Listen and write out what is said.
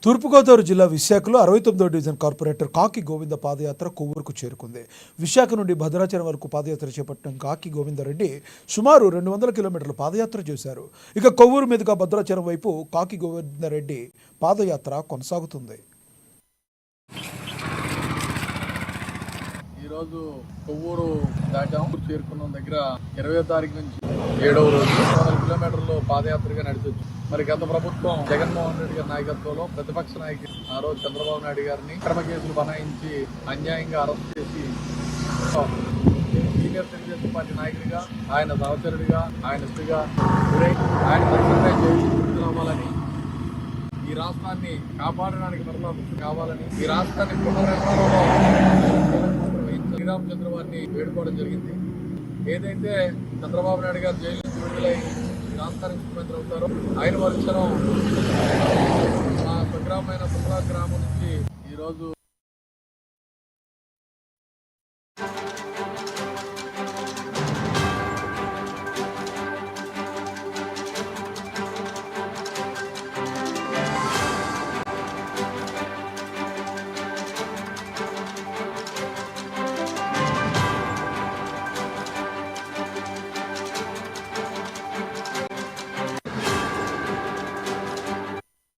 తూర్పుగోదావరి జిల్లా విశాఖలో 69వ division corporator కాకి గోవింద పాదయాత్ర కొవ్వూరుకు చేరుకుంది. విశాఖ నుండి భద్రాచలం వరకు పాదయాత్ర చేపట్టిన కాకి గోవిందరెడ్డి సుమారు 200 కిలోమీటర్ల పాదయాత్ర చేశారు. ఇక కొవ్వూరు మీదుగా భద్రాచలం వైపు కాకి గోవిందరెడ్డి పాదయాత్ర కొనసాగుతుంది. ఈరోజు కొవ్వూరు దాటాం. చేరుకున్న దగ్గర 20వ తారీఖు నుంచి 7వ రోజు 200 కిలోమీటర్లు పాదయాత్రగా నడిచొచ్చు. మరి గత ప్రభుత్వం జగన్మోహన్ రెడ్డి గారి నాయకత్వంలో ప్రతిపక్ష నాయకుడు ఆ రోజు చంద్రబాబు నాయుడు గారిని అక్రమ కేసులు బనాయించి అన్యాయంగా అరెస్ట్ చేసి సీనియర్ తెలుగుదేశం పార్టీ నాయకుడిగా, ఆయన సహచరుడిగా, ఆయన స్త్రీగా ఆయన తక్షణమే జైలు రావాలని, ఈ రాష్ట్రాన్ని కాపాడడానికి మరలా ముఖ్యం కావాలని, ఈ రాష్ట్రాన్ని పునర్నిర్మాణంలో శ్రీరామచంద్ర వారిని వేడుకోవడం జరిగింది. ఏదైతే చంద్రబాబు నాయుడు గారు జైలు నుంచి విడుదలై రాష్ట్రానికి ముఖ్యమంత్రి అవుతారో ఆయన వర్షం మా స్వగ్రామైన సుమలా గ్రామం నుంచి ఈరోజు